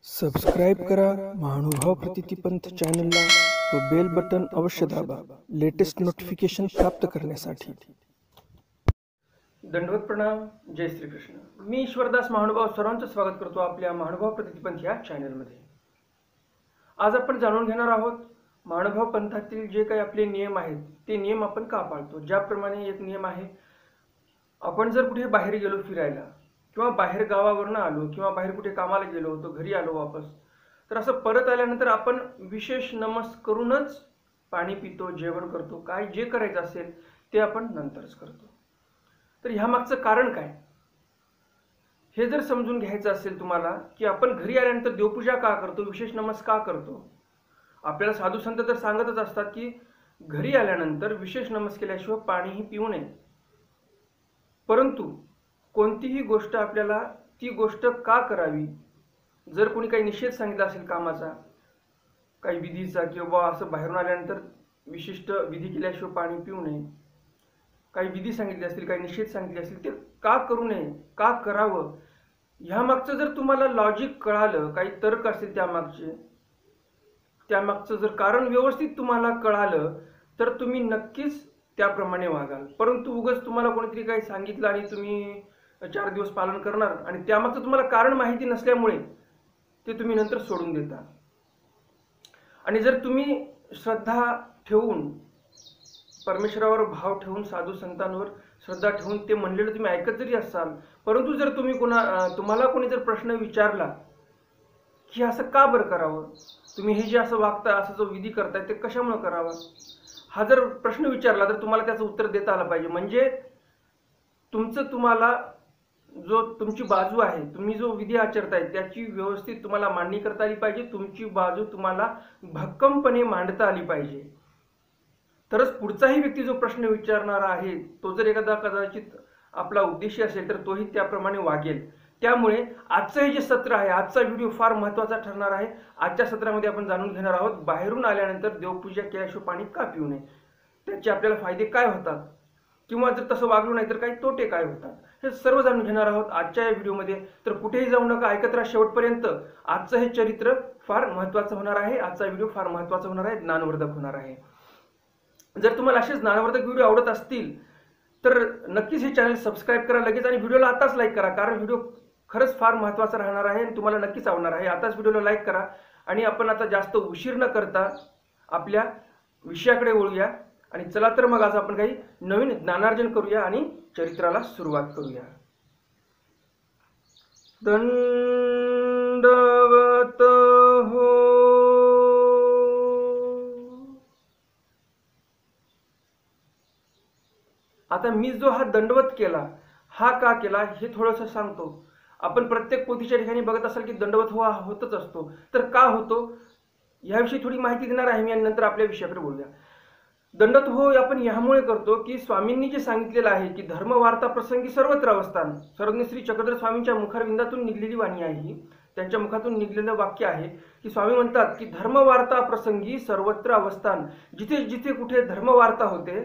Subscribe करा महानुभाव प्रतिपंथ चॅनलला व बेल बटन अवश्य दाबा लेटेस्ट नोटिफिकेशन प्राप्त करण्यासाठी। दंडवत प्रणाम। जय श्री कृष्ण। मी ईश्वरदास महानुभाव सर्वांचं स्वागत करतो आपल्या महानुभाव प्रतिपंथ या चॅनलमध्ये। आज आपण जाणून घेणार आहोत महानुभाव पंथातील जे काही आपले नियम आहेत ते नियम आपण का पाळतो। ज्याप्रमाणे एक नियम आहे, आपण जर कुठे बाहेर गेलो फिरायला किंवा बाहेर गावावरून आलो किंवा बाहेर कुठे कामाला गेलो होतो, घरी आलो वापस, तर असं परत आल्यानंतर आपण विशेष नमस करूनच पाणी पितो, जेवण करतो, काय जे करायचं असेल ते आपण नंतरच करतो। तर ह्या मागचं कारण काय हे जर समजून घ्यायचं असेल तुम्हाला की आपण घरी आल्यानंतर देवपूजा का करतो, विशेष नमस का करतो। आपल्याला साधू संत तर सांगतच असतात की घरी आल्यानंतर विशेष नमस केल्याशिवाय पाणीही पिऊ नये, परंतु कोणतीही गोष्ट आपल्याला ती गोष्ट का करावी, जर कोणी काही निषेध सांगितला असेल कामाचा, काही विधीचा, किंवा असं बाहेरून आल्यानंतर विशिष्ट विधी केल्याशिवाय पाणी पिऊ नये, काही विधी सांगितले असतील, काही निषेध सांगितले असतील, ते का करू नये, का करावं, ह्या मागचं जर तुम्हाला लॉजिक कळालं, काही तर्क असेल त्यामागचं जर कारण व्यवस्थित तुम्हाला कळालं तर तुम्ही नक्कीच त्याप्रमाणे वागाल। परंतु उगाच तुम्हाला कोणीतरी काही सांगितलं आणि तुम्ही 4 दिवस पालन करणार आणि त्यामागचं तुम्हाला कारण माहिती नसल्यामुळे ते तुम्ही नंतर सोडून देता। आणि जर तुम्ही श्रद्धा ठेवून, परमेश्वरावर भाव ठेवून, साधू संतांवर श्रद्धा ठेवून ते म्हणलेलं तुम्ही ऐकत जरी असाल, परंतु जर तुम्ही तुम्हाला कोणी जर प्रश्न विचारला की असं का बरं करावं, तुम्ही हे जे असं वागता, असं जो विधी करताय ते कशामुळे करावा, हा जर प्रश्न विचारला तर तुम्हाला त्याचं उत्तर देता आलं पाहिजे। म्हणजे तुम्हाला जो तुमची बाजू आहे, तुम्ही जो विधी आचरताय त्याची व्यवस्थित तुम्हाला मांडणी करता आली पाहिजे, तुमची बाजू तुम्हाला भक्कमपणे मांडता आली पाहिजे, तरच पुढचाही व्यक्ती जो प्रश्न विचारणारा आहे तो जर एखादा कदाचित आपला उद्देश असेल तर तोही त्याप्रमाणे वागेल। त्यामुळे आजचं हे जे सत्र आहे, आजचा व्हिडिओ फार महत्त्वाचा ठरणार आहे। आजच्या सत्रामध्ये आपण जाणून घेणार आहोत बाहेरून आल्यानंतर देवपूजा केल्याशिवाय पाणी का पिऊ नये, त्याचे आपल्याला फायदे काय होतात, किंवा जर तसं वागलो नाही तर काही तोटे काय होतात, हे सर्व जाणून घेणार आहोत आजच्या या व्हिडिओमध्ये। तर कुठेही जाऊ नका, ऐकत राहा शेवटपर्यंत। आजचं हे चरित्र फार महत्त्वाचं होणार आहे, आजचा व्हिडिओ फार महत्त्वाचा होणार आहे, ज्ञानवर्धक होणार आहे। जर तुम्हाला असेच ज्ञानवर्धक व्हिडिओ आवडत असतील तर नक्कीच हे चॅनल सबस्क्राईब करा लगेच, आणि व्हिडिओला आताच लाईक करा, कारण व्हिडिओ खरंच फार महत्त्वाचा राहणार आहे आणि तुम्हाला नक्कीच आवडणार आहे। आताच व्हिडिओला लाईक करा आणि आपण आता जास्त उशीर न करता आपल्या विषयाकडे वळूया। आणि चला तर मग आज आपण काही नवीन ज्ञानार्जन करूया आणि चरित्राला सुरुवात करूया। दंडवत हो। आता मी जो हा दंडवत केला, हा का केला हे थोडंसं सांगतो। आपण प्रत्येक पोथीच्या ठिकाणी बघत असाल की दंडवत हो हा होतच असतो, तर का होतो याविषयी थोडी माहिती देणार आहे मी आणि नंतर आपल्या विषयाकडे बोलूया। दंडवत हो आपण ह्यामुळे करतो की स्वामींनी जे सांगितलेलं आहे की धर्मवार्ता प्रसंगी सर्वत्र अवस्थान, सर्वज्ञ श्री चक्रधर स्वामींच्या मुखारविंदातून निघलेली वाणी आहे ही, त्यांच्या मुखातून निघलेलं वाक्य आहे की स्वामी म्हणतात की धर्मवार्ता प्रसंगी सर्वत्र अवस्थान, जिथे जिथे कुठे धर्मवार्ता होते,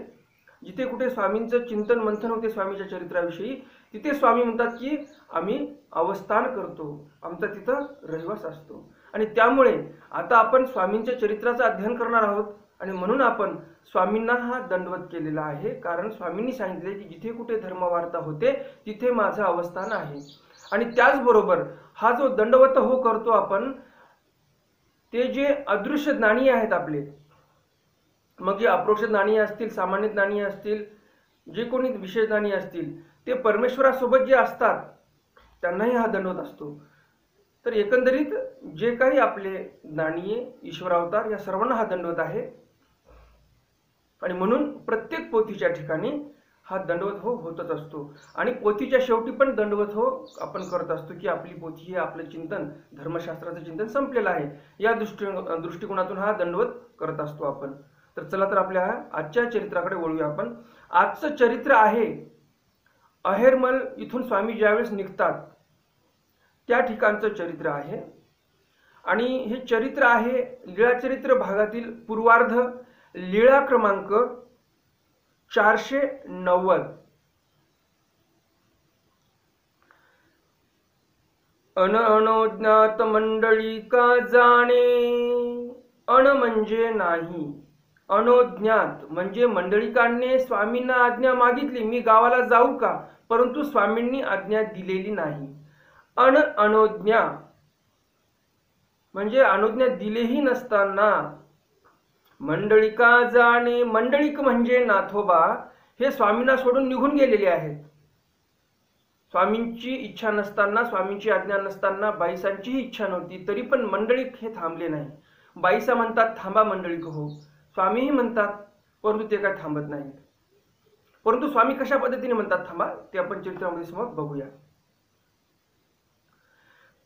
जिथे कुठे स्वामींचं चिंतन मंथन होते स्वामीच्या चरित्राविषयी, तिथे स्वामी म्हणतात की आम्ही अवस्थान करतो, आमचा तिथं रहिवास असतो। आणि त्यामुळे आता आपण स्वामींच्या चरित्राचं अध्ययन करणार आहोत आणि म्हणून आपण स्वामींना हा दंडवत केलेला आहे, कारण स्वामींनी सांगितले की जिथे कुठे धर्मवार्ता होते तिथे माझं अवस्थान आहे। आणि त्याचबरोबर हा जो दंडवत हो करतो आपण, ते जे अदृश्य ज्ञानी आहेत आपले, मग जे अप्रोक्ष ज्ञानी असतील, सामान्य ज्ञानी असतील, जे कोणी विशेष ज्ञानी असतील, ते परमेश्वरासोबत जे असतात त्यांनाही हा दंडवत असतो। तर एकंदरीत जे काही आपले ज्ञानी, ईश्वरावतार, या सर्वांना हा दंडवत आहे। आणि म्हणून प्रत्येक पोथीच्या ठिकाणी हा दंडवत हो होतच असतो आणि पोथीच्या शेवटी पण दंडवत हो आपण करत असतो की आपली पोथी हे आपलं चिंतन, धर्मशास्त्राचं चिंतन संपलेलं आहे, या दृष्टिकोनातून हा दंडवत करत असतो आपण। तर चला तर आपल्या आजच्या चरित्राकडे वळूया आपण। आजचं चरित्र आहे अहेरमल इथून स्वामी ज्यावेळेस निघतात त्या ठिकाणचं चरित्र आहे। आणि हे चरित्र आहे लीळाचरित्र भागातील पूर्वार्ध, लीळा क्रमांक 490। अनज्ञात मंडळी का जाणे. अण म्हणजे नाही, अनोज्ञात म्हणजे मंडळी काढणे. स्वामींना आज्ञा मागितली, मी गावाला जाऊ का, परंतु स्वामींनी आज्ञा दिलेली नाही. अनोज्ञा म्हणजे अनुज्ञा दिलेही नसताना. मंडळिका जाणे, मंडळिक म्हणजे नाथोबा हे स्वामींना सोडून निघून गेलेले आहेत. स्वामींची इच्छा नसताना, स्वामींची आज्ञा नसताना, बाईसांचीही इच्छा नव्हती, तरी पण मंडळिक हे थांबले नाही. बाईसा म्हणतात थांबा मंडळिक हो, स्वामीही म्हणतात, परंतु ते काय थांबत नाहीत. परंतु स्वामी कशा पद्धतीने म्हणतात थांबा ते आपण चरित्रामध्ये समोर बघूया.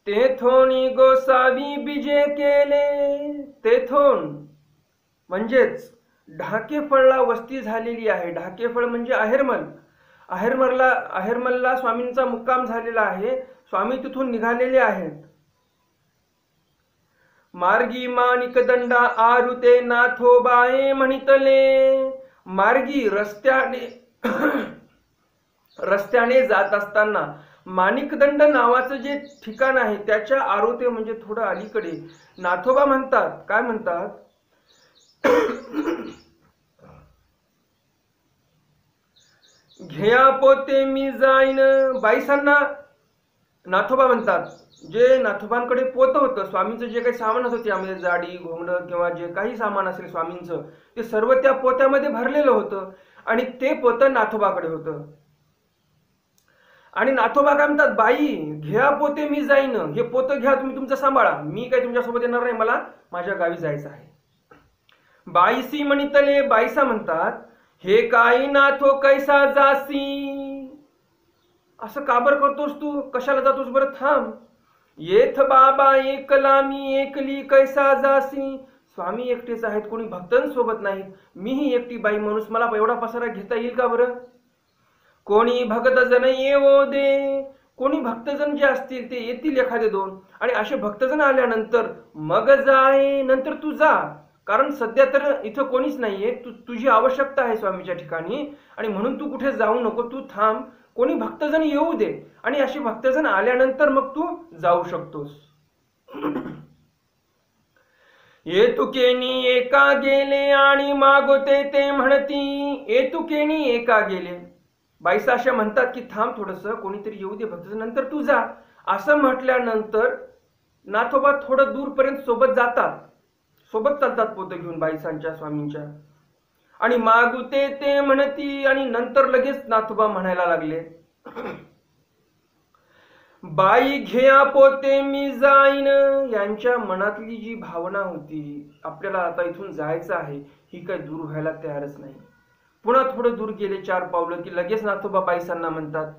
तेथोनी गोसावी बीजे केले. तेथोन म्हणजेच ढाकेफळला वस्ती झालेली आहे. ढाकेफळ म्हणजे आहेरमल. आहेरमलला स्वामींचा मुक्काम झालेला आहे. स्वामी तिथून निघालेले आहेत. मार्गी माणिक दंडा आरुते नाथोबाये म्हणितले. मार्गी रस्त्याने जात असताना माणिकदंड नावाचं जे ठिकाण आहे त्याच्या आरुते म्हणजे थोडं अलीकडे नाथोबा म्हणतात. काय म्हणतात, घेया पोते मी जाईन. बाईसांना नाथोबा म्हणतात. जे नाथोबांकडे पोत होतं, स्वामींचं जे काही सामान होतं त्यामध्ये जाडी घोंगडं किंवा जे काही सामान असेल स्वामींचं, ते सर्व त्या पोत्यामध्ये भरलेलं होतं आणि ते पोतं नाथोबाकडे होतं. आणि नाथोबा काय म्हणतात, बाई घ्या पोते मी जाईन, हे पोतं घ्या, तुम्ही तुमचं सांभाळा, मी काही तुमच्यासोबत येणार नाही, मला माझ्या गावी जायचं आहे. बाईसी म्हणितले. बाईसा म्हणतात, हे काही नाथो कैसा जासी. असं काबर करतोस तू, कशाला जातोस बरं, थांब. येथ बाबा एकला मी एकली कैसा जासी. स्वामी एकटेच आहेत, कोणी भक्तांसोबत नाहीत, मीही एकटी बाई माणूस, मला एवढा पसारा घेता येईल का बरं. कोणी भक्तजन येवो दे. कोणी भक्तजन जे असतील ते येतील एखादे दोन, आणि असे भक्तजन आल्यानंतर मग जाय, नंतर तू जा, कारण सध्या तर इथं कोणीच नाहीये, तुझी आवश्यकता आहे स्वामीच्या ठिकाणी, आणि म्हणून तू कुठे जाऊ नको, तू थांब, कोणी भक्तजन येऊ दे, आणि असे भक्तजन आल्यानंतर मग तू जाऊ शकतोस. येतुकेनी एका गेले आणि मागोते ते म्हणती. येतुकेनी एका गेले. बाईसा अशा म्हणतात की थांब थोडंसं, कोणीतरी येऊ दे भक्तजन, नंतर तू जा. असं म्हटल्यानंतर नाथोबा थोडं दूरपर्यंत सोबत जातात, सोबत चालतात पोतं घेऊन बाईसांच्या स्वामींच्या. आणि मागुते ते म्हणती, आणि नंतर लगेच नाथोबा म्हणायला लागले, बाई घेया पोते मी जाईन. यांच्या मनातली जी भावना होती, आपल्याला आता इथून जायचं आहे, ही काही दूर व्हायला तयारच नाही. पुन्हा थोडं दूर गेले 4 पावलं की लगेच नाथोबा बाईसांना म्हणतात,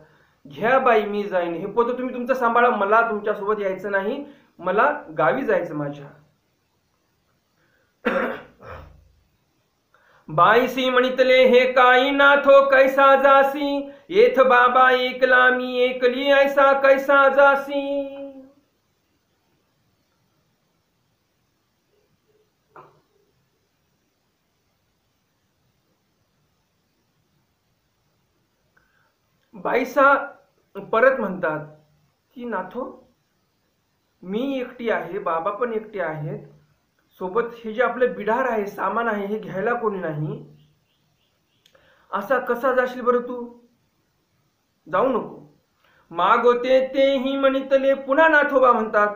घ्या बाई मी जाईन, हे पोतं तुम्ही तुमचं सांभाळा, मला तुमच्यासोबत यायचं नाही, मला गावी जायचं माझ्या. बाईसी म्हणितले, हे काही नाथो कैसा जासी. येथ बाबा एकला मी एकली ऐसा कैसा जासी. बाईसा परत म्हणतात की नाथो, मी एकटी आहे, बाबा पण एकटे आहेत, सोबत हे जे आपले बिडार आहे, सामान आहे, हे घ्यायला कोणी नाही, असा कसा जाशील बरं तू, जाऊ नको. मागोते तेही म्हणितले. पुन्हा नाथोबा म्हणतात,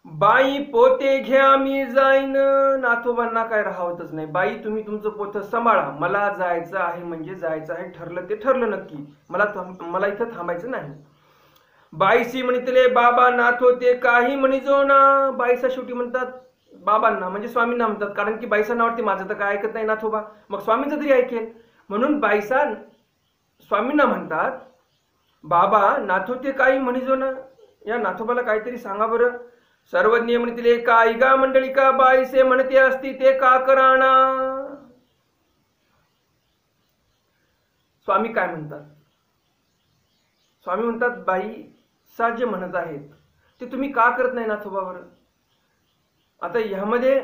बाई पोते घ्या मी जाईन. नाथोबांना काय राहतच नाही, बाई तुम्ही तुमचं पोतं सांभाळा, मला जायचं आहे म्हणजे जायचं आहे, ठरलं ते ठरलं नक्की, मला इथं थांबायचं नाही. बाईसी म्हणितले, बाबा नाथो ते काही म्हणिजो ना. बाईसा शेवटी म्हणतात बाबांना, म्हणजे स्वामींना म्हणतात, कारण की बाईसांना वाटते माझं तर काय ऐकत नाही नाथोबा, मग स्वामींचं तरी ऐकेल, म्हणून बाईसा स्वामींना म्हणतात, बाबा नाथो ते काही म्हणिजो ना, या नाथोबाला काहीतरी सांगा बरं. सर्वज्ञ म्हणितले, काही गा मंडळिका बाईसे म्हणते असती ते का कराणा. स्वामी काय म्हणतात, स्वामी म्हणतात, बाईसा जे म्हणत आहेत ते तुम्ही का करत नाही नाथोबावर. आता ह्यामध्ये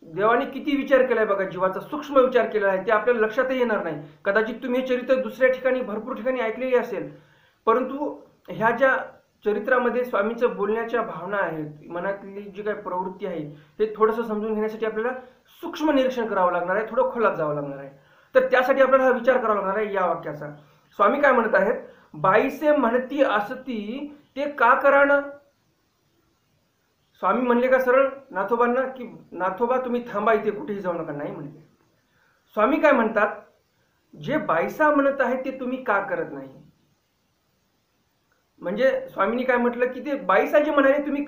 देवाने किती विचार केलाय बघा, जीवाचा सूक्ष्म विचार केला आहे, ते आपल्याला लक्षातही येणार नाही. कदाचित तुम्ही हे चरित्र दुसऱ्या ठिकाणी भरपूर ठिकाणी ऐकलेले असेल, परंतु ह्या ज्या चरित्रामध्ये स्वामींचं बोलण्याच्या भावना आहेत, मनातली जी काही प्रवृत्ती आहे हे थोडंसं समजून घेण्यासाठी आपल्याला सूक्ष्म निरीक्षण करावं लागणार आहे, थोडं खोलात जावं लागणार आहे. तर त्यासाठी आपल्याला हा विचार करावा लागणार आहे या वाक्याचा. स्वामी काय म्हणत आहेत, बाईसे म्हणती असती ते का कराणं. स्वामी म्हणले का सरळ नाथोबांना की नाथोबा तुम्ही थांबा इथे, कुठेही जाऊ नका? नाही म्हणले. स्वामी काय म्हणतात, जे बाईसा म्हणत आहे ते तुम्ही का करत नाही. म्हणजे स्वामींनी काय म्हटलं की ते बाईसा जे म्हणाले तुम्ही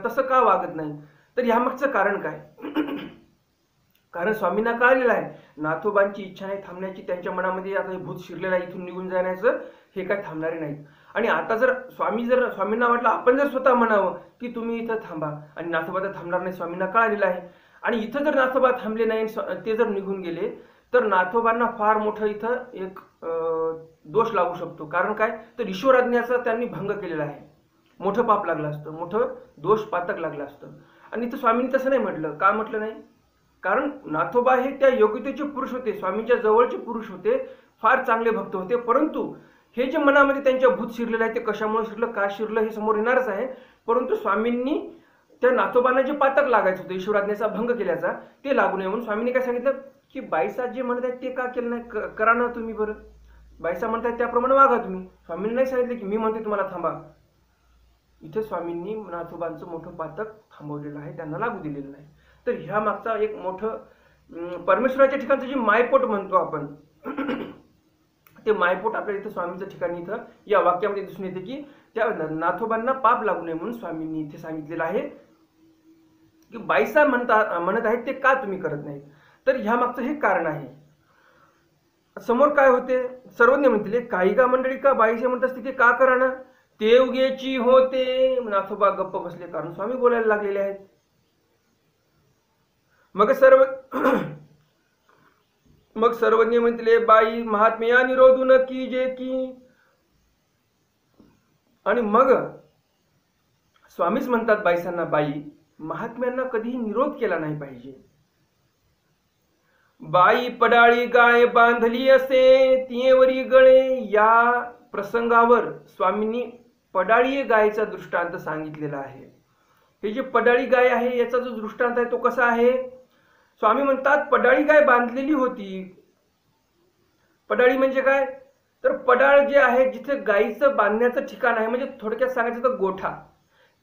तसं का वागत नाही. तर ह्यामागचं कारण काय? कारण स्वामींना कळलेलं आहे नाथोबांची इच्छा नाही थांबण्याची, त्यांच्या मनामध्ये आता हे भूत शिरलेलं आहे, इथून निघून जाण्याचं, हे काय थांबणारे नाहीत. आणि आता जर स्वामींना वाटलं आपण जर स्वतः म्हणावं की तुम्ही इथं थांबा, आणि नाथोबा तर थांबणार नाही, स्वामींना कळलेलं आहे. आणि इथं जर नाथोबा थांबले नाही, ते जर निघून गेले, तर नाथोबांना फार मोठं इथं एक दोष लागू शकतो. कारण काय, तर ईश्वराज्ञाचा त्यांनी भंग केलेला आहे, मोठं पाप लागलं असतं, मोठं दोष पातक लागलं असतं. आणि इथं स्वामींनी तसं नाही म्हटलं. का म्हटलं नाही? कारण नाथोबा हे त्या योग्यतेचे पुरुष होते, स्वामींच्या जवळचे पुरुष होते, फार चांगले भक्त होते. परंतु हे जे मनामध्ये त्यांच्या भूत शिरलेलं आहे ते कशामुळे शिरलं, का शिरलं हे समोर येणारच आहे. परंतु स्वामींनी त्या नाथोबांना जे पातक लागायचं होतं ईश्वराज्ञेचा भंग केल्याचा, ते लागू नये म्हणून स्वामींनी काय सांगितलं की बाईसा जे म्हणत आहेत ते का केलं नाही, करा ना तुम्ही बरं. बाईसा म्हणतायत त्याप्रमाणे वागा तुम्ही. स्वामींनी नाही सांगितलं की मी म्हणते तुम्हाला थांबा. इथे स्वामींनी नाथोबांचं मोठं पातक थांबवलेलं आहे, त्यांना लागू दिलेलं नाही. तर ह्या मागचा एक मोठं परमेश्वराच्या ठिकाणचं जे मायपोट म्हणतो आपण ते मायपोट आपल्याला इथं स्वामींच्या ठिकाणी इथं या वाक्यामध्ये दिसून येते की त्या नाथोबांना पाप लागू नये म्हणून स्वामींनी इथे सांगितलेलं आहे की बाईसा म्हणत आहेत ते का तुम्ही करत नाही. तर ह्या मागचं हे कारण आहे. समोर काय होते, सर्वज्ञ म्हणतील काही का मंडळी का बाईसे म्हणत असते ते का करा ना, ते उगेची होते. नाथोबा गप्प बसले, कारण स्वामी बोलायला लागलेले आहेत. मग सर्वज्ञ म्हणतले बाई महात्म्या निरोधून की जे की. आणि मग स्वामीच म्हणतात बाईसांना, बाई महात्म्यांना कधीही निरोध केला नाही पाहिजे. बाई पडाळी गाय बांधली असे तियेवरी गळे. या प्रसंगावर स्वामींनी पडाळी गायचा दृष्टांत सांगितलेला आहे. हे जे पडाळी गाय आहे याचा जो दृष्टांत आहे तो कसा आहे, स्वामी म्हणतात पडाळी गाय बांधलेली होती. पडाळी म्हणजे काय, तर पडाळ जे आहे जिथे गायीचं बांधण्याचं ठिकाण आहे, म्हणजे थोडक्यात सांगायचं तर गोठा,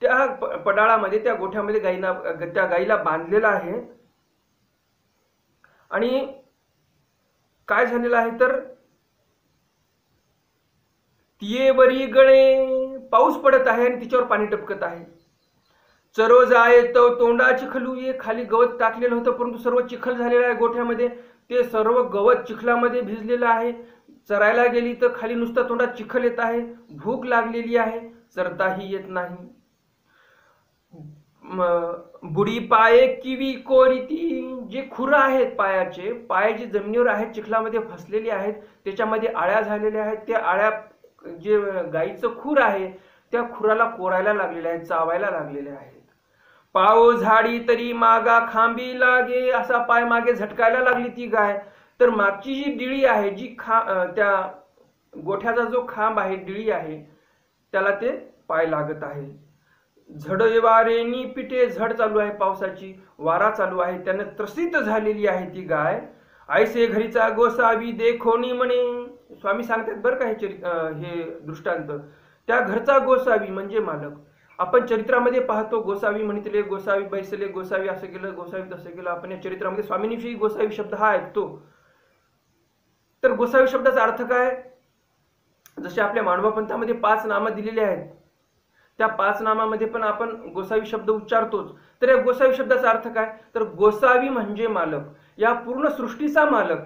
त्या पडाळामध्ये त्या गोठ्यामध्ये त्या गायीला बांधलेला आहे. आणि काय झालेलं आहे तर तियेवरी गळे, पाऊस पडत आहे आणि तिच्यावर पाणी टपकत आहे. चरो जाय तो तोंडा चिखलू ये, खाली गवत टाकलेलं होतं परंतु सर्व चिखल झालेलं आहे गोठ्यामध्ये, ते सर्व गवत चिखलामध्ये भिजलेलं आहे. चरायला गेली तर खाली नुसता तोंडात चिखल येत आहे, भूक लागलेली आहे, चरताही येत नाही. बुडी पाये किवी कोरीती, जे खुरं आहेत पायाचे, पाय जे जमिनीवर आहेत चिखलामध्ये फसलेले आहेत, त्याच्यामध्ये आळ्या झालेल्या आहेत. त्या आळ्या जे गाईचं खूर आहे त्या खुराला कोरायला लागलेल्या आहेत, चावायला लागलेल्या आहेत. पाव झाडी तरी मागा खांबी लागे, असा पाय मागे झटकायला लागली ती गाय. तर मागची जी डिळी आहे, जी त्या गोठ्याचा जो खांब आहे, डिळी आहे, त्याला ते पाय लागत आहे. झड वारेनी पिटे, झड चालू आहे पावसाची, वारा चालू आहे, त्याने त्रसित झालेली आहे ती गाय. ऐसे घरीचा गोसावी देखोनी म्हणे. स्वामी सांगतात बरं का हे दृष्टांत, त्या घरचा गोसावी म्हणजे मालक. आपण चरित्रामध्ये पाहतो गोसावी म्हणितले, गोसावी बैसले, गोसावी असं केलं, गोसावी तसं केलं. आपण या चरित्रामध्ये स्वामींविषयी गोसावी शब्द हा ऐकतो. तर गोसावी शब्दाचा अर्थ काय, जसे आपल्या मांडवा पंथामध्ये 5 नामं दिलेली आहेत, त्या 5 नामामध्ये पण आपण गोसावी शब्द उच्चारतोच. तर या गोसावी शब्दाचा अर्थ काय, तर गोसावी म्हणजे मालक, या पूर्ण सृष्टीचा मालक.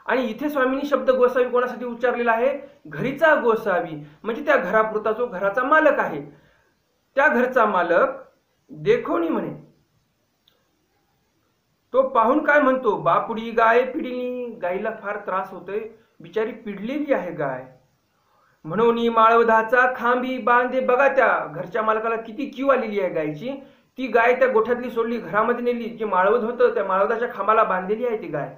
आणि इथे स्वामींनी शब्द गोसावी कोणासाठी उच्चारलेला आहे, घरीचा गोसावी, म्हणजे त्या घरापुरता जो घराचा मालक आहे, त्या घरचा मालक देखोनी म्हणे. तो पाहून काय म्हणतो, बापुडी गाय पिडली, गायीला फार त्रास होतोय, बिचारी पिडलेली आहे गाय. म्हणून माळवधाचा खांबी बांधे. बघा त्या घरच्या मालकाला किती कीव आलेली आहे गायची. ती गाय त्या गोठ्यातली सोडली, घरामध्ये नेली, जे माळवध होतं त्या माळवधाच्या खांबाला बांधलेली आहे ती गाय.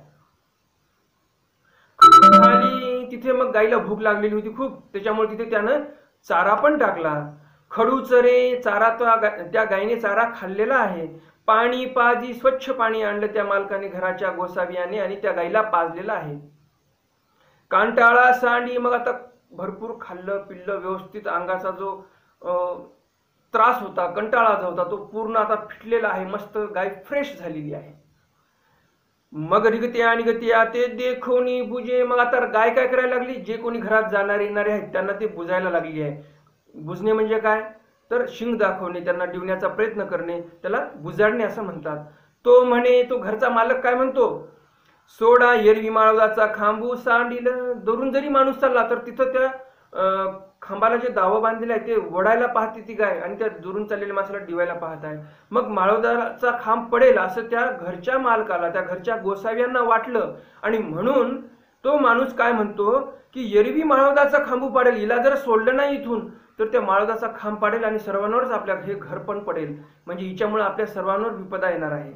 खाली तिथे मग गायीला भूक लागलेली होती खूप, त्याच्यामुळे तिथे त्यानं चारा पण टाकला. खडूचरे चारा त्या गायीने चारा खाल्लेला आहे. पाणी पाजी स्वच्छ पाणी आणलं त्या मालकाने घराच्या गोसावियाने आणि त्या गाईला पाजलेलं आहे. कांटाळा सांडी, मग आता भरपूर खाल्लं पिल्लं व्यवस्थित, अंगाचा जो त्रास होता, कंटाळा जो होता तो पूर्ण आता फिटलेला आहे. मस्त गाय फ्रेश झालेली आहे. मग निघत्या निघत्या ते देखोनी बुजे, मग आता गाय काय करायला लागली, जे कोणी घरात जाणारे येणारे आहेत त्यांना ते बुजायला लागली आहे. बुजणे म्हणजे काय, तर शिंग दाखवणे, त्यांना डिवण्याचा प्रयत्न करणे, त्याला बुजाडणे असं म्हणतात. तो म्हणे, तो घरचा मालक काय म्हणतो, सोडा एरवी माळवदाचा खांबू सांडील. दुरून जरी माणूस चालला तर तिथं त्या खांबाला जे दावं बांधलेलं आहे ते वडायला पाहते ती गाय, आणि त्या दुरून चाललेल्या माणसाला डिवायला पाहत आहे. मग माळवदाचा खांब पडेल असं त्या घरच्या मालकाला, त्या घरच्या गोसाव्यांना वाटलं, आणि म्हणून तो माणूस काय म्हणतो की एरवी माळवदाचा खांबू पाडेल, हिला जर सोडलं नाही इथून तर त्या माळवदाचा खांब पाडेल आणि सर्वांवरच आपल्या हे घर पण पडेल, म्हणजे हिच्यामुळे आपल्या सर्वांवर विपदा येणार आहे.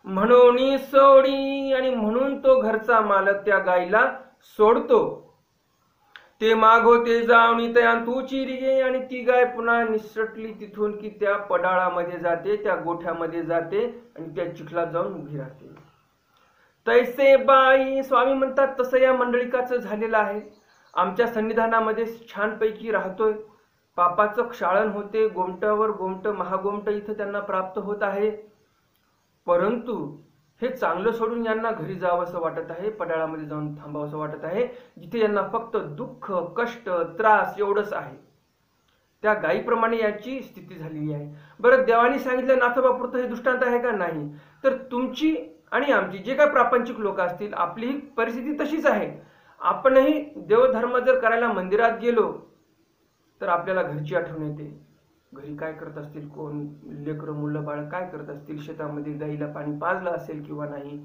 म्हणून सोडी, आणि म्हणून तो घरचा मालक त्या गायीला सोडतो. ते मागो ते जाऊन तया तू चिरी गे, आणि ती गाय पुन्हा निसटली तिथून की त्या पडाळामध्ये जाते, त्या गोठ्यामध्ये जाते आणि त्या चिखलात जाऊन उभी राहते. तैसे बाई, स्वामी म्हणतात तसं या मंडळीकाचं झालेलं आहे. आमच्या सन्निधानामध्ये छानपैकी राहतोय, पापाचं क्षाळन होते, गोमटावर गोमट महागोमट इथं त्यांना प्राप्त होत आहे. परंतु हे चांगलं सोडून यांना घरी जावंसं वाटत आहे, पडाळामध्ये जाऊन थांबावंसं वाटत आहे, जिथे यांना फक्त दुःख कष्ट त्रास एवढंच आहे. त्या गायीप्रमाणे याची स्थिती झालेली आहे. बरं, देवानी सांगितलं नाथोबापुरतं हे दृष्टांत आहे का, नाही. तर तुमची आणि आमची जे काही प्रापंचिक लोक असतील, आपली ही परिस्थिती तशीच आहे. आपणही देवधर्म जर करायला मंदिरात गेलो तर आपल्याला घरची आठवण येते. घरी काय करत असतील, कोण लेकरं मुलं बाळ काय करत असतील, शेतामध्ये गाईला पाणी पाजलं असेल किंवा नाही,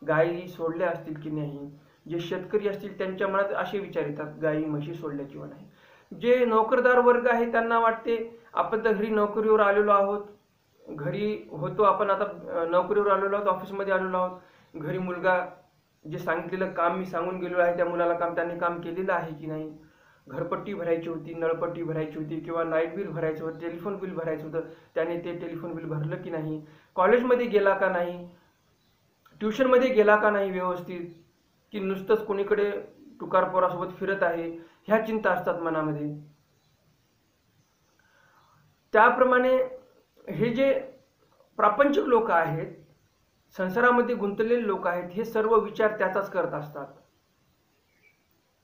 गायी सोडल्या असतील की नाही. जे शेतकरी असतील त्यांच्या मनात असे विचार येतात, गायी म्हशी सोडल्या किंवा नाही. जे नोकरदार वर्ग आहे त्यांना वाटते आपण तर घरी नोकरीवर आलेलो आहोत, घरी होतो आपण, आता नोकरीवर आलेलो आहोत, ऑफिसमध्ये आलेलो आहोत, घरी मुलगा जे सांगितलेलं काम मी सांगून गेलो आहे त्या मुलाला काम त्यांनी काम केलेलं आहे की नाही, घरपट्टी भरायची होती, नळपट्टी भरायची होती, किंवा लाईट बिल भरायचं होतं, टेलिफोन बिल भरायचं होतं, त्याने ते टेलिफोन बिल भरलं की नाही, कॉलेजमध्ये गेला का नाही, ट्युशनमध्ये गेला का नाही व्यवस्थित, की नुसतंच कोणीकडे टुकार पोरासोबत फिरत आहे, ह्या चिंता असतात मनामध्ये. त्याप्रमाणे हे जे प्रापंचिक लोक आहेत, संसारामध्ये गुंतलेले लोक आहेत, हे सर्व विचार त्याचाच करत असतात.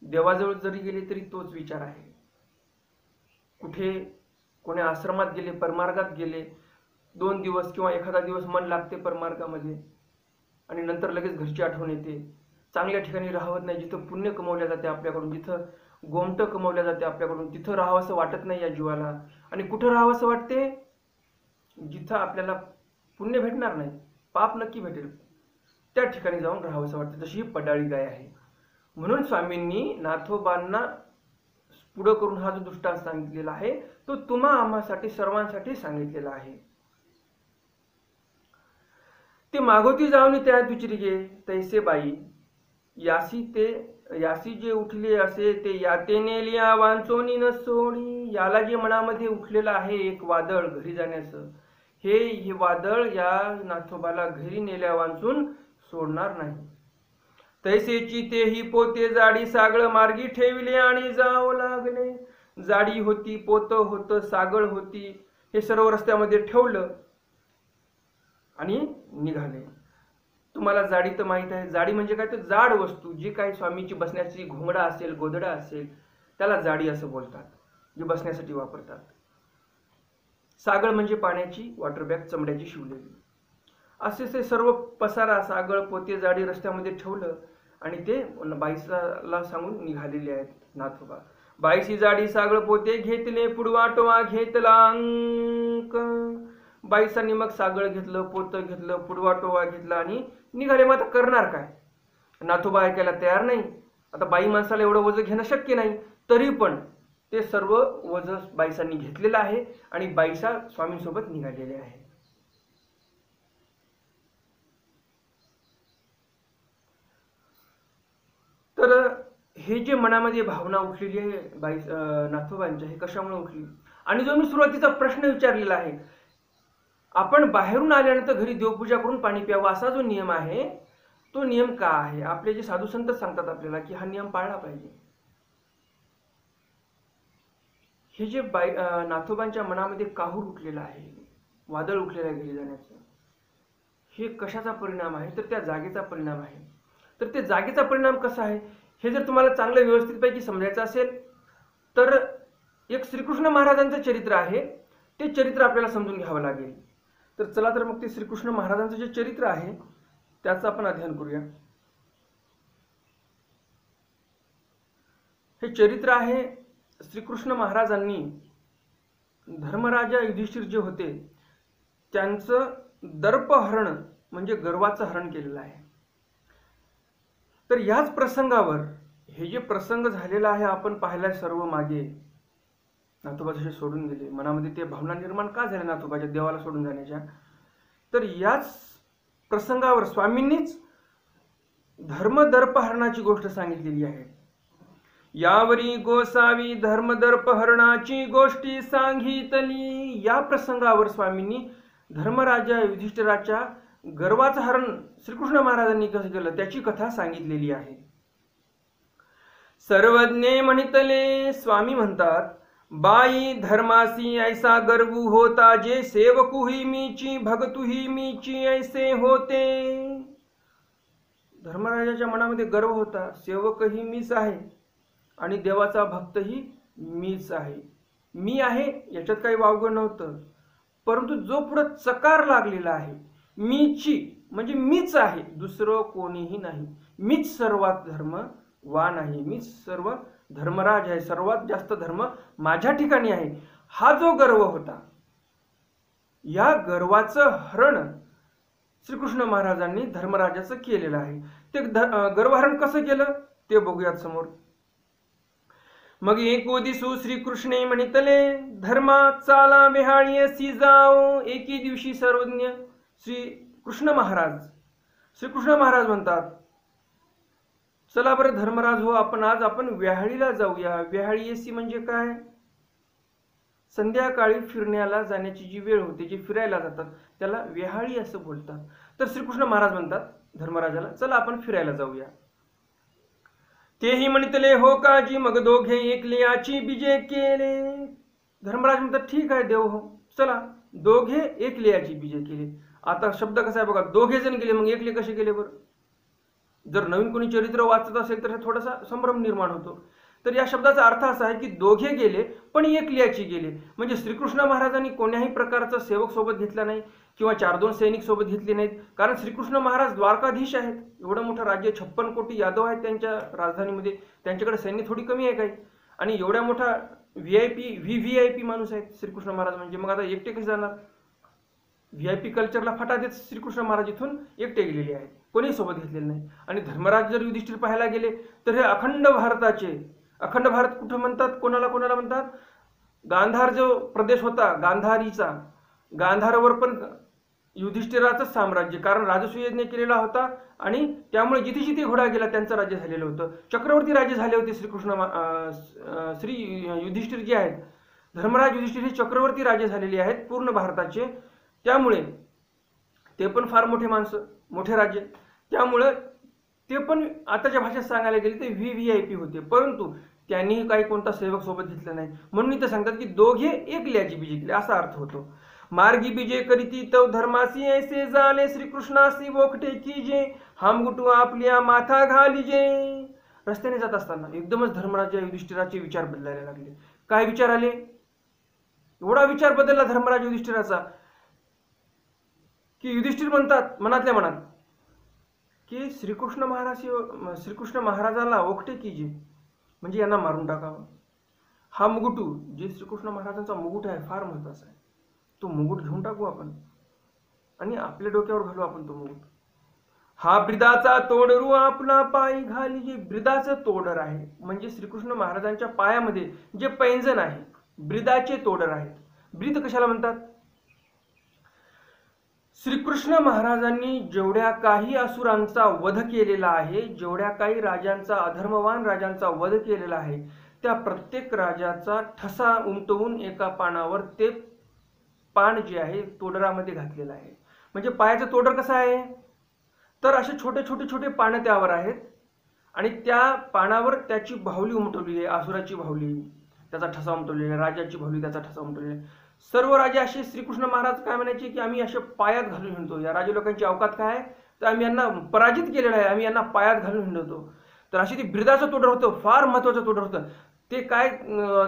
देवाजवळ जरी गेले तरी तोच विचार आहे. कुठे कोणी आश्रमात गेले, परमार्गात गेले, 2 दिवस किंवा एखादा दिवस मन लागते परमार्गामध्ये, आणि नंतर लगेच घरची आठवण येते. चांगल्या ठिकाणी राहत नाही, जिथं पुण्य कमवल्या जाते आपल्याकडून, जिथं गोमट कमवल्या जाते आपल्याकडून, तिथं राहावंसं वाटत नाही या जीवाला. आणि कुठं राहावंसं वाटते, जिथं आपल्याला पुण्य भेटणार नाही, पाप नक्की भेटेल, त्या ठिकाणी जाऊन राहावंसं वाटतं. जशी ही पडाळी गाय आहे. म्हणून स्वामींनी नाथोबांना पुढं करून हा जो दृष्टांत सांगितलेला आहे तो तुम्हा आम्हासाठी सर्वांसाठी सांगितलेला आहे. ते मागोती जाऊन त्या विचारी गे तैसे बाई, यासी जे उठले असे ते याते नेलिया वांचोनी न सोडी. याला जे मनामध्ये उठलेलं आहे एक वादळ घरी जाण्याचं, हे वादळ या नाथोबाला घरी नेल्या वांचून सोडणार नाही. तैसेची तेही पोते जाडी सागळ मार्गी ठेविले आणि जावं लागले. जाडी होती, पोत होतं, सागळ होती, हे सर्व रस्त्यामध्ये ठेवलं आणि निघाले. तुम्हाला जाडी तर माहित आहे, जाडी म्हणजे काय, तर जाड वस्तू, जी काही स्वामीची बसण्याची घोंगडा असेल, गोधडा असेल, त्याला जाडी असं बोलतात, जी बसण्यासाठी वापरतात. सागळ म्हणजे पाण्याची वॉटर बॅग, चमड्याची शिवलेली. असे ते सर्व पसारा, सागळ, पोते, जाडी रस्त्यामध्ये ठेवलं आणि ते बाईसाला सांगून निघालेले आहेत नाथोबा. बाईसी जाडी सागळ पोते घेतले, पुडवा टोवा घेतला अंक. बाईसांनी मग सागळ घेतलं, पोतं घेतलं, पुडवा टोवा घेतला आणि निघाले. मग आता करणार काय, नाथोबा ऐकायला तयार नाही. आता बाई माणसाला एवढं वजन घेणं शक्य नाही, तरी पण ते सर्व वजन बाईसांनी घेतलेलं आहे आणि बाईसा स्वामींसोबत निघालेले आहे. तर हे जे मनामध्ये भावना उठलेली आहे नाथोबांच्या, हे कशामुळे उठली? आणि जो मी सुरुवातीचा प्रश्न विचारलेला आहे, आपण बाहेरून आल्यानंतर घरी देवपूजा करून पाणी प्यावं असा जो नियम आहे, तो नियम का आहे? आपले जे साधू संत सांगतात आपल्याला की हा नियम पाळला पाहिजे. हे जे नाथोबांच्या मनामध्ये काहूर उठलेलं आहे, वादळ उठलेलं आहे घरी जाण्याचं, हे कशाचा परिणाम आहे? तर त्या जागेचा परिणाम आहे. तर ते जागेचा परिणाम कसा आहे हे जर तुम्हाला चांगलं व्यवस्थितपैकी समजायचं असेल तर एक श्रीकृष्ण महाराजांचं चरित्र आहे, ते चरित्र आपल्याला समजून घ्यावं लागेल. तर चला तर मग ते श्रीकृष्ण महाराजांचं जे चरित्र आहे त्याचं आपण अध्ययन करूया. हे चरित्र आहे श्रीकृष्ण महाराजांनी धर्मराजा युधिष्ठिर जे होते त्यांचं दर्पहरण म्हणजे गर्वाचं हरण केलेलं आहे. तर याच प्रसंगावर हे जे प्रसंग झालेला आहे आपण पाहिला सर्व मागे, नाथोबा जसे सोडून गेले, मनामध्ये ते भावना निर्माण का झाल्या नाथोबाच्या देवाला सोडून जाण्याच्या, तर याच प्रसंगावर स्वामींनीच धर्मदर्पहरणाची गोष्ट सांगितलेली आहे. यावरी गोसावी धर्मदर्पहरणाची गोष्टी सांगितली. या प्रसंगावर स्वामींनी धर्मराजा युधिष्ठिराच्या गर्वाचं हरण श्रीकृष्ण महाराजांनी कसं केलं त्याची कथा सांगितलेली आहे. सर्वज्ञ म्हणितले, स्वामी म्हणतात, बाई धर्मासी ऐसा गर्वू होता, जे सेवकुही मीची भगतुही मीची ऐसे होते. धर्मराजाच्या मनामध्ये गर्व होता, सेवकही मीच आहे आणि देवाचा भक्तही मीच आहे. मी आहे याच्यात काही वावगं नव्हतं, परंतु जो पुढे चकार लागलेला आहे, मीची म्हणजे मीच आहे, दुसरं कोणीही नाही, मीच सर्वात धर्मवान आहे, मीच सर्व धर्मराज आहे, सर्वात जास्त धर्म माझ्या ठिकाणी आहे, हा जो गर्व होता, या गर्वाचं हरण श्रीकृष्ण महाराजांनी धर्मराजाचं केलेलं आहे. ते गर्वहरण कसं केलं ते बघूयात समोर. मग एको दिसू श्रीकृष्णे म्हणितले, धर्मा चाला विहाळीसी जाओ. एके दिवशी सर्वज्ञ श्रीकृष्ण महाराज म्हणतात, चला बरं धर्मराज हो, आपण व्याहाळीला जाऊया. व्याहाळीसी म्हणजे काय? संध्याकाळी फिरण्याला जाण्याची जी वेळ होते, जे फिरायला जातात त्याला व्याहाळी असं बोलतात. तर श्रीकृष्ण महाराज म्हणतात धर्मराजाला, चला आपण फिरायला जाऊया. तेही म्हणितले, हो काजी. मग दोघे एकलियाची बीजे केले. धर्मराज म्हणतात, ठीक आहे देव हो, चला. दोघे एकलियाची बीजे केले. आता शब्द कसा आहे बघा, दोघे जण गेले, मग एकले कसे गेले बरं? जर नवीन कोणी चरित्र वाचत असेल तर थोडासा संभ्रम निर्माण होतो. तर या शब्दाचा अर्थ असा आहे की दोघे गेले पण एकलियाची गेले. म्हणजे श्रीकृष्ण महाराजांनी कोण्याही प्रकारचा सेवक सोबत घेतला नाही किंवा 4-2 सैनिक सोबत घेतले नाहीत, कारण श्रीकृष्ण महाराज द्वारकाधीश आहेत. एवढं मोठं राज्य, 56 कोटी यादव आहेत त्यांच्या राजधानीमध्ये, त्यांच्याकडे सैन्य थोडी कमी आहे काही, आणि एवढ्या मोठा व्हीआयपी माणूस आहेत श्रीकृष्ण महाराज म्हणजे. मग आता एकटे कसे जाणार? व्हीआयपी कल्चरला फटा देत श्रीकृष्ण महाराज इथून एकटे गेलेले आहेत, कोणी सोबत घेतलेले नाही. आणि धर्मराज जर युधिष्ठिर पाहायला गेले तर हे अखंड भारत कुठं म्हणतात, कोणाला म्हणतात? गांधार जो प्रदेश होता गांधारीचा, गांधारवर पण युधिष्ठिराचं साम्राज्य, कारण राजसूय यज्ञ केलेला होता आणि त्यामुळे जिथे जिथे घोडा गेला त्यांचं राज्य झालेलं होतं. चक्रवर्ती राज्य झाले होते श्री युधिष्ठिर जे आहेत, धर्मराज युधिष्ठिर हे चक्रवर्ती राज्य झालेले आहेत पूर्ण भारताचे. त्यामुळे ते पण फार मोठे माणसं, मोठे राज्य, त्यामुळे ते पण आताच्या भाषेत सांगायला गेले ते व्हीआयपी होते, परंतु त्यांनीही काही कोणता सेवक सोबत घेतला नाही. म्हणून इथं सांगतात की दोघे एकल्याची बीजे केली असा अर्थ होतो. मार्गी बीजे करीती तव धर्मासी ऐसे झाले, श्रीकृष्णासी वोखटे कीजे, हमगुटू आपल्या माथा घालीजे. रस्त्याने जात असताना एकदमच धर्मराजा युधिष्ठिराचे विचार बदलायला लागले. काय विचार आले? एवढा विचार बदलला धर्मराज युधिष्ठिराचा की युधिष्ठिर म्हणतात मनातल्या मनात की श्रीकृष्ण महाराजाला ओखटे कीजे म्हणजे यांना मारून टाकावं. हा मुकुटू जे श्रीकृष्ण महाराजांचा मुकुट आहे फार महत्वाचा आहे, तो मुकुट घेऊन टाकू आपण आणि आपल्या डोक्यावर घालू आपण तो मुकुट. हा ब्रिदाचा तोडरू आपला पायी घाली. जे ब्रिदाचं तोडर आहे म्हणजे श्रीकृष्ण महाराजांच्या पायामध्ये जे पैंजण आहे ब्रिदाचे तोडर आहेत. ब्रीद कशाला म्हणतात? श्रीकृष्ण महाराजांनी जेवढ्या काही असुरांचा वध केलेला आहे, जेवढ्या काही राजांचा, अधर्मवान राजांचा वध केलेला आहे, त्या प्रत्येक राजाचा ठसा उमटवून एका पानावर ते पान जे आहे तोडरामध्ये घातलेलं आहे. म्हणजे पायाचं तोडर कसं आहे, तर असे छोटे छोटे छोटे पानं त्यावर आहेत आणि त्या पानावर त्याची बाहुली उमटवलेली आहे, असुराची बाहुली, त्याचा ठसा उमटवलेला आहे, राजाची बाहुली, त्याचा ठसा उमटवलेला आहे. सर्व राजे असे श्रीकृष्ण महाराज काय म्हणायचे की आम्ही असे पायात घालून हिंडतो. या राजे लोकांची अवकात काय आहे, तर आम्ही यांना पराजित केलेलं आहे, आम्ही यांना पायात घालून हिंडतो. तर अशी ती बिरदाचं तोडर होतं, फार महत्वाचं तोडर होतं. ते काय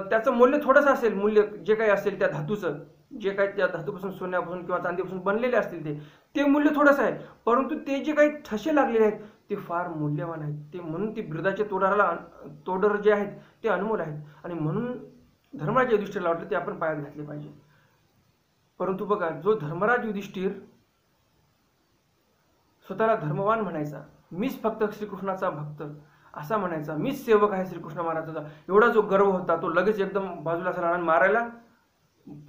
त्याचं मूल्य थोडंसं असेल, मूल्य जे काही असेल त्या धातूचं, जे काही त्या धातूपासून, सोन्यापासून किंवा चांदीपासून बनलेले असतील ते मूल्य थोडंसं आहे, परंतु ते जे काही ठसे लागलेले आहेत ते फार मूल्यवान आहेत. ते म्हणून ते बिरदाचे तोडर जे आहेत ते अनमोल आहेत आणि म्हणून धर्मराज युधिष्ठिरला वाटलं ते आपण पायात घातले पाहिजे. परंतु बघा, जो धर्मराज युधिष्ठिर स्वतःला धर्मवान म्हणायचा, मीच फक्त श्रीकृष्णाचा भक्त असा म्हणायचा, मीच सेवक आहे श्रीकृष्ण महाराजाचा, एवढा जो गर्व होता, तो लगेच एकदम बाजूला सरला आणि मारायला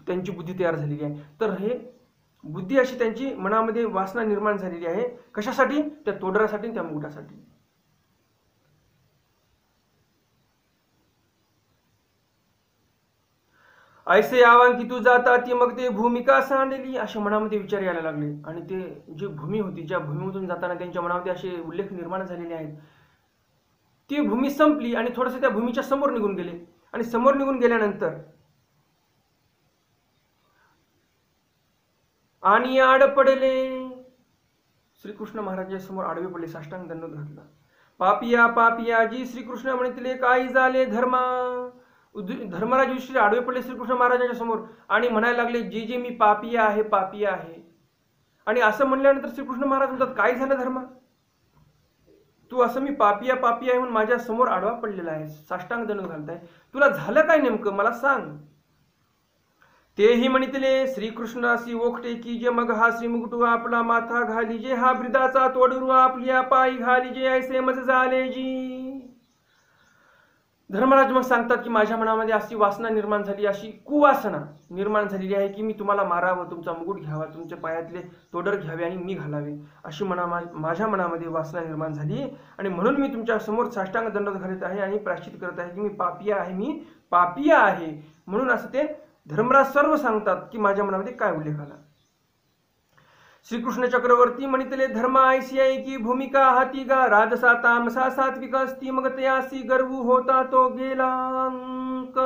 त्यांची बुद्धी तयार झालेली आहे. तर हे बुद्धी अशी त्यांची मनामध्ये वासना निर्माण झालेली आहे. कशासाठी? त्या तोडरासाठी, त्या मुकुटासाठी. ऐसे आवांकी तू जाता ती मग ते भूमिका सांडली, अशा मनामध्ये विचार यायला लागले. आणि ते जी भूमी होती, ज्या भूमीमधून जाताना त्यांच्या मनामध्ये असे उल्लेख निर्माण झालेले आहेत, ती भूमी संपली आणि थोडंसं त्या भूमीच्या समोर निघून गेले. आणि समोर निघून गेल्यानंतर आणि आड पडले, श्रीकृष्ण महाराजांच्या समोर आडवे पडले, साष्टांग दंडवत घातला. पापिया पापिया जी श्रीकृष्ण म्हणितले काही झाले धर्मा. धर्मराज युधिष्ठिर आडवे पडले श्रीकृष्ण महाराजांच्या समोर आणि म्हणायला लागले, जी जी मी पापिया आहे, पापिया आहे. आणि असं म्हणल्यानंतर श्रीकृष्ण महाराज म्हणतात, काय झालं धर्मा, तू असं मी पापिया पापिया आहे म्हणून माझ्या समोर आडवा पडलेला आहे, साष्टांग दंडवत घालताय, तुला झालं काय नेमकं मला सांग. तेही म्हणितले श्रीकृष्णासी ओखटे की जे मग हा श्रीमुकुट आपला माथा घालीजे, हा ब्रिदाचा तोडरू आपल्या पायी घालीजे, ऐसे मज झाले जी. धर्मराज मग सांगतात की माझ्या मनामध्ये अशी वासना निर्माण झाली, अशी कुवासना निर्माण झालेली आहे की मी तुम्हाला मारावं, तुमचा मुकुट घ्यावा, तुमच्या पायातले तोडर घ्यावे आणि मी घालावे, अशी माझ्या मनामध्ये वासना निर्माण झाली. आणि म्हणून मी तुमच्या समोर साष्टांग दंडवत घालत आहे आणि प्रायश्चित करत आहे की मी पापिया आहे, मी पापिया आहे. म्हणून असं ते धर्मराज सर्व सांगतात की माझ्या मनामध्ये काय उल्लेख आला. श्रीकृष्ण चक्रवर्ती म्हणितले धर्म ऐसी आहे की भूमिका हाती गा, राजसा तामसा सात्विक असती मग तयासी गर्व होता तो गेला अंक.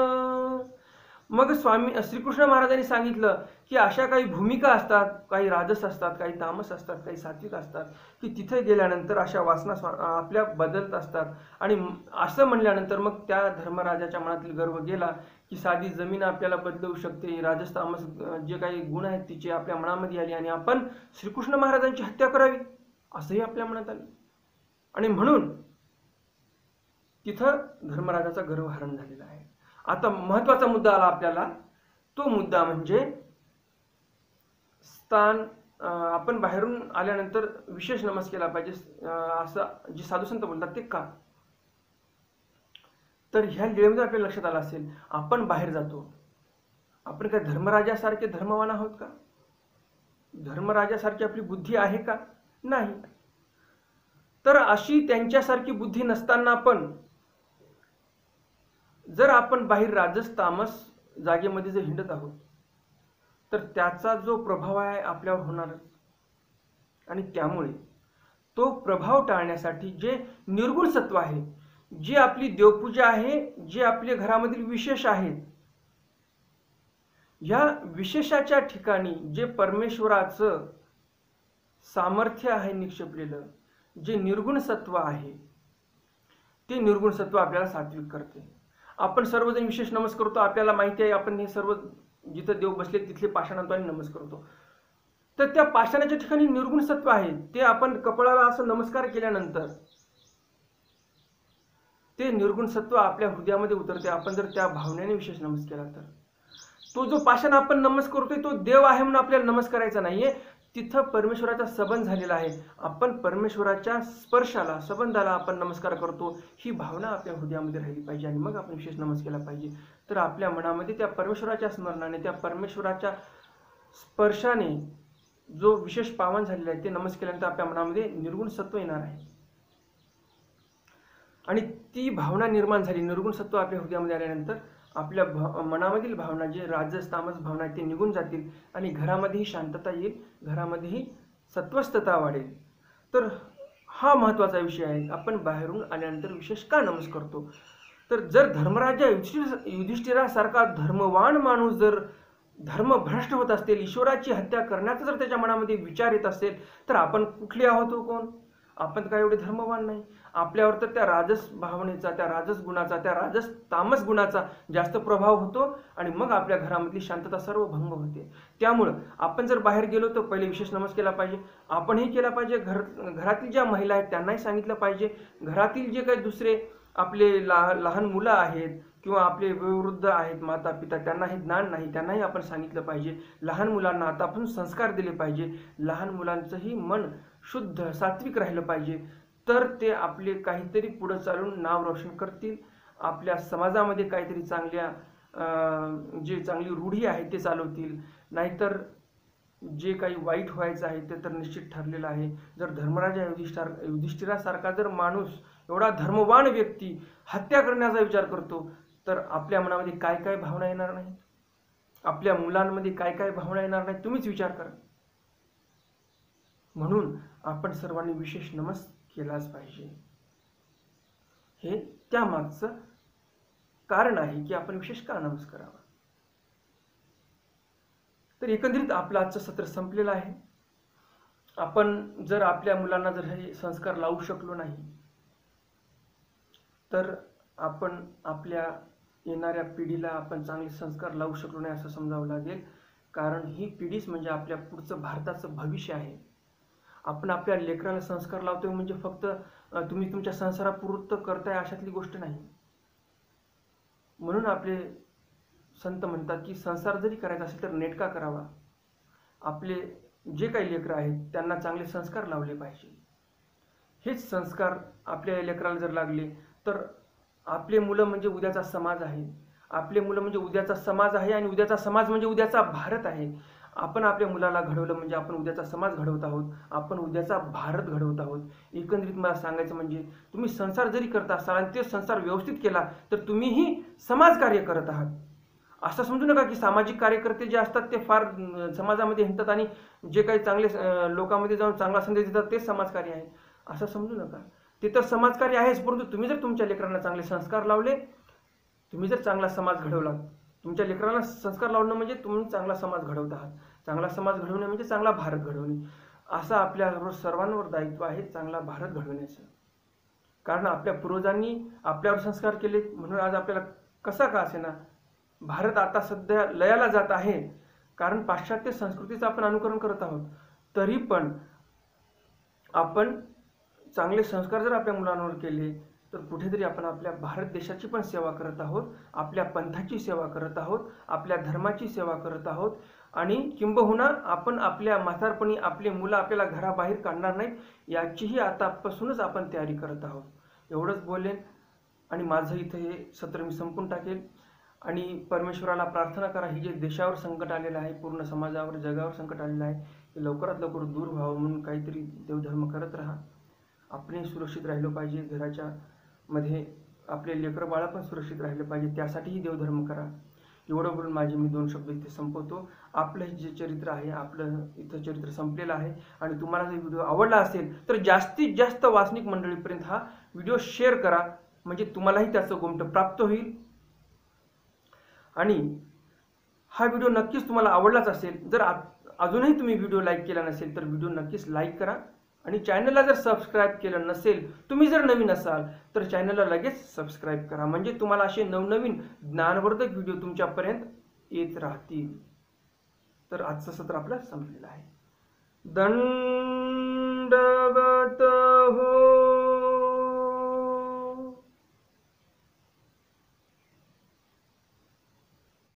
मग श्रीकृष्ण महाराजांनी सांगितलं की अशा काही भूमिका असतात, काही राजस असतात, काही तामस असतात, काही सात्विक असतात, की तिथे गेल्यानंतर अशा वासना आपल्या बदलत असतात. आणि असं म्हणल्यानंतर मग त्या धर्मराजाच्या मनातील गर्व गेला की साधी जमीन आपल्याला बदलवू शकते, राजस तामस जे काही गुण आहेत तिचे आपल्या मनामध्ये आले आणि आपण श्रीकृष्ण महाराजांची हत्या करावी असंही आपल्या मनात आलं. आणि म्हणून तिथं धर्मराजाचा गर्व हरण झालेला आहे. आता महत्वाचा मुद्दा आला आपल्याला, तो मुद्दा म्हणजे स्थान. आपण बाहेरून आल्यानंतर विशेष नमस्कार केला पाहिजे असं जे साधू संत बोलतात ते का, तर ह्या लिळेमध्ये आपल्या लक्षात आलं असेल, आपण बाहेर जातो, आपण काय धर्मराजासारखे धर्मवान आहोत का, धर्मराजासारखी आपली बुद्धी आहे का, नाही. तर अशी त्यांच्यासारखी बुद्धी नसताना पण जर आपण बाहेर राजस तामस जागेमध्ये जर हिंडत आहोत तर त्याचा जो प्रभाव आहे आपल्यावर होणारच. आणि त्यामुळे तो प्रभाव टाळण्यासाठी जे निर्गुण सत्व आहे, जी आपली देवपूजा आहे, जे आपल्या घरामधील विशेष आहेत, या विशेषाच्या ठिकाणी जे परमेश्वराचं सामर्थ्य आहे निक्षेपलेलं, जे निर्गुण सत्व आहे, ते निर्गुण सत्व आपल्याला सात्विक करते. आपण सर्वजण विशेष नमस्कार करतो, आपल्याला माहिती आहे आपण हे सर्व जिथं देव बसले तिथले पाषाणांतो आणि नमस्कार करतो. तर त्या पाषाणाच्या ठिकाणी निर्गुण सत्व आहे, ते आपण कपाळाला असं नमस्कार केल्यानंतर ते निर्गुण सत्व आपल्या हृदयामध्ये उतरते. आपण जर त्या भावनेने विशेष नमस्कार केला तर तो जो पाषाण आपण नमस्कार करतोय तो देव आहे म्हणून आपल्याला नमस्कार करायचा नाहीये, तिथं परमेश्वराचा संबंध झालेला आहे. आपण परमेश्वराच्या स्पर्शाला, संबंधाला आपण नमस्कार करतो, ही भावना आपल्या हृदयामध्ये राहिली पाहिजे आणि मग आपण विशेष नमस्कार केला पाहिजे. तर आपल्या मनामध्ये त्या परमेश्वराच्या स्मरणाने, त्या परमेश्वराच्या स्पर्शाने जो विशेष पावन झालेला आहे ते नमस केल्यानंतर आपल्या मनामध्ये निर्गुण सत्व येणार आहे आणि ती भावना निर्माण झाली, निर्गुण सत्व आपल्या हृदयामध्ये आल्यानंतर आपल्या मनामधील भावना जे राजस तामस भावना आहेत ते निघून जातील आणि घरामध्येही शांतता येईल, घरामध्येही सत्वस्थता वाढेल. तर हा महत्त्वाचा विषय आहे. आपण बाहेरून आल्यानंतर विशेष का नमस करतो? तर जर धर्मराजा युधिष्ठिरासारखा धर्मवान माणूस जर धर्मभ्रष्ट होत असेल, ईश्वराची हत्या करण्याचा जर त्याच्या मनामध्ये विचार येत असेल, तर आपण कुठले आहोत हो कोण? आपण काय एवढे धर्मवान नाही. आपल्यावर तर त्या राजस भावनेचा, त्या राजस गुणाचा, त्या राजस तामस गुणाचा जास्त प्रभाव होतो आणि मग आपल्या घरामधली शांतता सर्व भंग होते. त्यामुळं आपण जर बाहेर गेलो तर पहिले विशेष नमस केला पाहिजे. आपणही केला पाहिजे. घरातील ज्या महिला आहेत त्यांनाही सांगितलं पाहिजे. घरातील जे काही दुसरे आपले लहान मुलं आहेत किंवा आपले वयोवृद्ध आहेत, माता पिता, त्यांना हे ज्ञान नाही, त्यांनाही आपण सांगितलं पाहिजे. लहान मुलांना आतापासून संस्कार दिले पाहिजे. लहान मुलांचंही मन शुद्ध सात्विक राहिलं पाहिजे, तर ते आपले काहीतरी पुढं चालून नाव रोशन करतील. आपल्या समाजामध्ये काहीतरी चांगल्या जे चांगली रूढी आहे ते चालवतील. नाहीतर जे काही वाईट व्हायचं आहे ते तर निश्चित ठरलेलं आहे. जर धर्मराजा युधिष्ठिरासारखा जर माणूस, एवढा धर्मवान व्यक्ती हत्या करण्याचा विचार करतो, तर आपल्या मनामध्ये काय काय भावना येणार नाही? आपल्या मुलांमध्ये काय काय भावना येणार नाही? तुम्हीच विचार करा. म्हणून आपण सर्वांनी विशेष नमस केलाच पाहिजे. हे त्यामागचं कारण आहे की आपण विशेष का नमस करावा. तर एकंदरीत आपलं आजचं सत्र संपलेलं आहे. आपण जर आपल्या मुलांना जर हे संस्कार लावू शकलो नाही, तर आपण आपल्या येणाऱ्या पिढीला आपण चांगले संस्कार लावू शकलो नाही असं समजावं लागेल. कारण ही पिढीच म्हणजे आपल्या पुढचं भारताचं भविष्य आहे. आपण आपल्या लेकराला संस्कार लावतोय म्हणजे फक्त तुम्ही तुमच्या संसारापुरतं करताय अशातली गोष्ट नाही. म्हणून आपले संत म्हणतात की संसार जरी करायचा असेल तर नेटका करावा. आपले जे काही लेकरं आहेत त्यांना चांगले संस्कार लावले पाहिजे. हेच संस्कार आपल्या लेकराला जर लागले तर आपले मुलं म्हणजे उद्याचा समाज आहे. आपले मुलं म्हणजे उद्याचा समाज आहे आणि उद्याचा समाज म्हणजे उद्याचा भारत आहे. आपण आपल्या मुलाला घडवलं म्हणजे आपण उद्याचा समाज घडवत आहोत, आपण उद्याचा भारत घडवत आहोत. एकंदरीत मला सांगायचं म्हणजे तुम्ही संसार जरी करत असाल आणि ते संसार व्यवस्थित केला तर तुम्हीही समाजकार्य करत आहात. असं समजू नका की सामाजिक कार्यकर्ते जे असतात ते फार समाजामध्ये हिंडतात आणि जे काही चांगले लोकांमध्ये जाऊन चांगला संदेश देतात ते समाजकार्य आहे असं समजू नका. ते तर समाजकार्य आहेच, परंतु तुम्ही जर तुमच्या लेकरांना चांगले संस्कार लावले, तुम्ही जर चांगला समाज घडवला, तुमच्या लेकरांना संस्कार लावणं म्हणजे तुम्ही चांगला समाज घडवत आहात. चांगला समाज घडवणे म्हणजे चांगला भारत घडवणे. असं आपल्या सर्वांवर दायित्व आहे चांगला भारत घडवण्याचं. कारण आपल्या पूर्वजांनी आपल्यावर संस्कार केले म्हणून आज आपल्याला कसा का असेना भारत आता सध्या लयाला जात आहे. कारण पाश्चात्य संस्कृतीचं आपण अनुकरण करत आहोत. तरी पण आपण चांगले संस्कार जर आपल्या मुलांवर केले तर कुठेतरी आपण आपल्या भारत देशाची पण सेवा करत आहोत, आपल्या पंथाची सेवा करत आहोत, आपल्या धर्माची सेवा करत आहोत आणि किंबहुना आपण आपल्या म्हातारपणी आपले मुलं आपल्याला घराबाहेर काढणार नाहीत याचीही आतापासूनच आपण तयारी करत आहोत. एवढंच बोलेन आणि माझं इथं हे सत्र मी संपून टाकेल. आणि परमेश्वराला प्रार्थना करा, ही जे देशावर संकट आलेलं आहे, पूर्ण समाजावर जगावर संकट आलेलं आहे, हे लवकरात लवकर दूर व्हावं म्हणून काहीतरी देवधर्म करत राहा. आपण सुरक्षित राहिलो पाहिजे, घराच्या मध्ये आपले लेकरं बाळं पण सुरक्षित राहिले पाहिजे, त्यासाठीही देवधर्म करा. एवढं बोलून माझे मी 2 शब्द इथे संपवतो. आपलं जे चरित्र आहे, आपलं इथं चरित्र संपलेलं आहे आणि तुम्हाला जर व्हिडिओ आवडला असेल तर जास्तीत जास्त वाचनिक मंडळीपर्यंत हा व्हिडिओ शेअर करा, म्हणजे तुम्हालाही त्याचं गोमटं प्राप्त होईल. आणि हा व्हिडिओ नक्कीच तुम्हाला आवडलाच असेल. जर अजूनही तुम्ही व्हिडिओ लाईक केला नसेल तर व्हिडिओ नक्कीच लाईक करा आणि चॅनलला जर सबस्क्राईब केलं नसेल, तुम्ही जर नवीन असाल तर चॅनलला लगेच सबस्क्राईब करा, म्हणजे तुम्हाला असे नवनवीन ज्ञानवर्धक व्हिडिओ तुमच्यापर्यंत येत राहतील. तर आजचं सत्र आपलं संपलेलं आहे. दंडवत